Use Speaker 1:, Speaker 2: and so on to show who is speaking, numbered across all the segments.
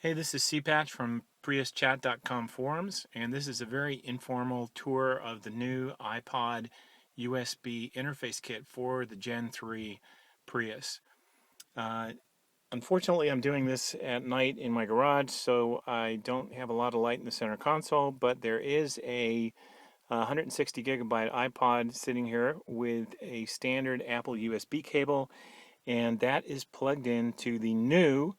Speaker 1: Hey, this is CPatch from PriusChat.com forums, and this is a very informal tour of the new iPod USB interface kit for the Gen 3 Prius. Uh, Unfortunately, I'm doing this at night in my garage, so I don't have a lot of light in the center console, but there is a 160 gigabyte iPod sitting here with a standard Apple USB cable, and that is plugged into the new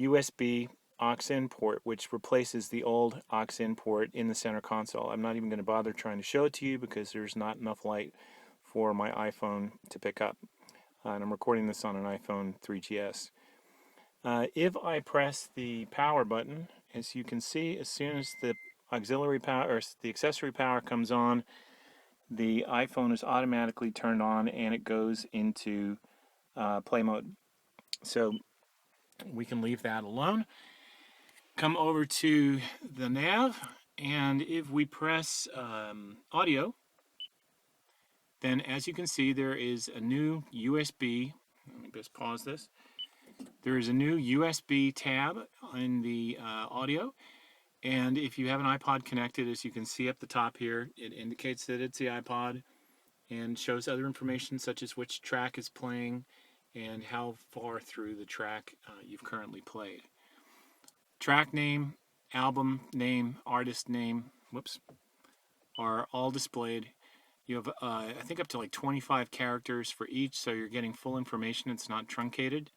Speaker 1: USB aux-in port, which replaces the old aux-in port in the center console. I'm not even going to bother trying to show it to you because there's not enough light for my iPhone to pick up. And I'm recording this on an iPhone 3GS. If I press the power button, as you can see, as soon as the auxiliary power or the accessory power comes on, the iPhone is automatically turned on and it goes into play mode. So we can leave that alone. Come over to the nav, and if we press audio, then as you can see, there is a new USB. Let me just pause this. There is a new USB tab in the audio, and if you have an iPod connected, as you can see up the top here, it indicates that it's the iPod and shows other information such as which track is playing and how far through the track you've currently played. Track name, album name, artist name, are all displayed. You have, I think, up to like 25 characters for each, so you're getting full information. It's not truncated.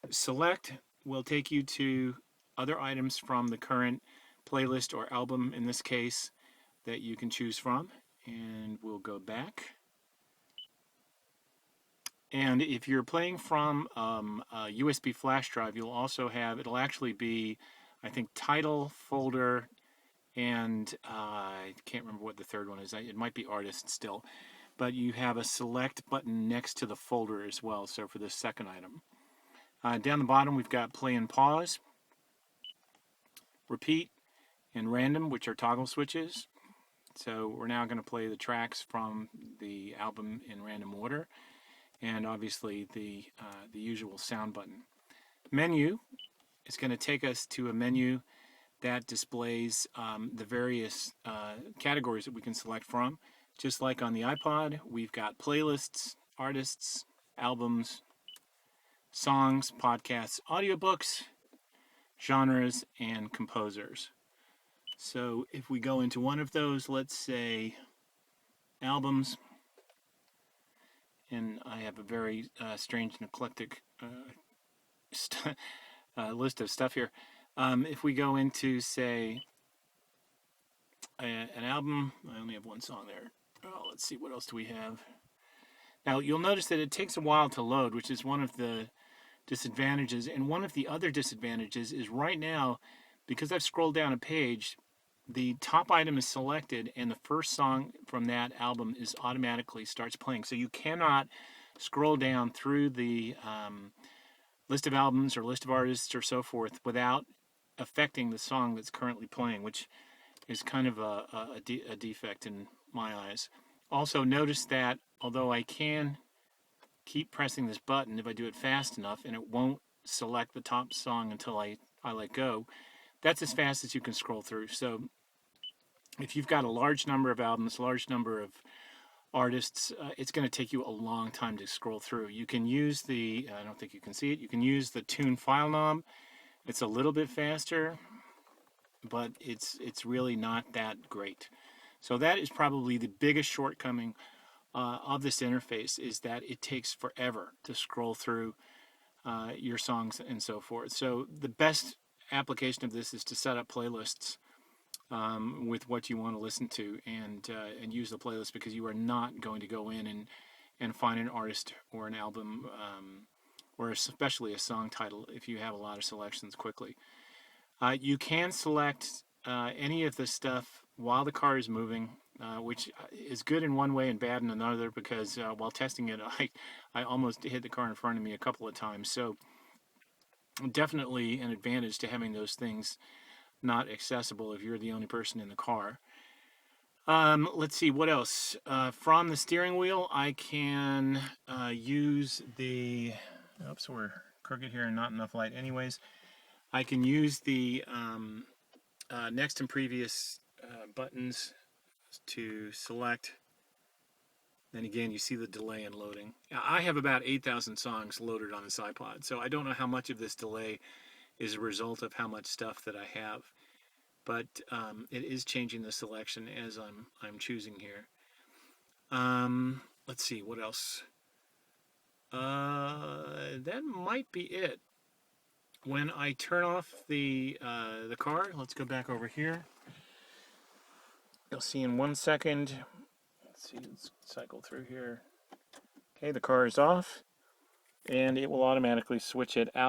Speaker 1: Select will take you to other items from the current playlist or album, in this case, that you can choose from. And we'll go back. And if you're playing from a USB flash drive, you'll also have, it'll actually be, I think, title, folder, and I can't remember what the third one is. It might be artist still. But you have a select button next to the folder as well, so for the second item. Down the bottom, we've got play and pause, repeat, and random, which are toggle switches. So we're now going to play the tracks from the album in random order, and obviously the usual sound button. Menu is going to take us to a menu that displays the various categories that we can select from. Just like on the iPod, we've got playlists, artists, albums, songs, podcasts, audiobooks, genres, and composers. So if we go into one of those, let's say albums, and I have a very strange and eclectic list of stuff here. If we go into, say, an album, I only have one song there. Oh, let's see, what else do we have? Now, you'll notice that it takes a while to load, which is one of the disadvantages. And one of the other disadvantages is right now, because I've scrolled down a page, the top item is selected and the first song from that album is automatically starts playing. So you cannot scroll down through the list of albums or list of artists or so forth without affecting the song that's currently playing, which is kind of a defect in my eyes. Also, notice that although I can keep pressing this button if I do it fast enough, and it won't select the top song until I let go, that's as fast as you can scroll through. So if you've got a large number of albums, a large number of artists, it's going to take you a long time to scroll through. You can use the, I don't think you can see it, you can use the tune file knob. It's a little bit faster, but it's really not that great. So that is probably the biggest shortcoming of this interface, is that it takes forever to scroll through your songs and so forth. So the best application of this is to set up playlists with what you want to listen to, and use the playlist, because you are not going to go in and find an artist or an album or especially a song title if you have a lot of selections quickly. You can select any of this stuff while the car is moving, which is good in one way and bad in another, because while testing it, I almost hit the car in front of me a couple of times. So definitely an advantage to having those things not accessible if you're the only person in the car. Let's see, what else? From the steering wheel, I can use the... Oops, we're crooked here and not enough light anyways. I can use the next and previous buttons to select. Then again, you see the delay in loading. I have about 8,000 songs loaded on this iPod, so I don't know how much of this delay is a result of how much stuff that I have. But it is changing the selection as I'm choosing here. Let's see, what else? That might be it. When I turn off the car, let's go back over here. You'll see in 1 second. Let's see, let's cycle through here. Okay, the car is off, and it will automatically switch it out.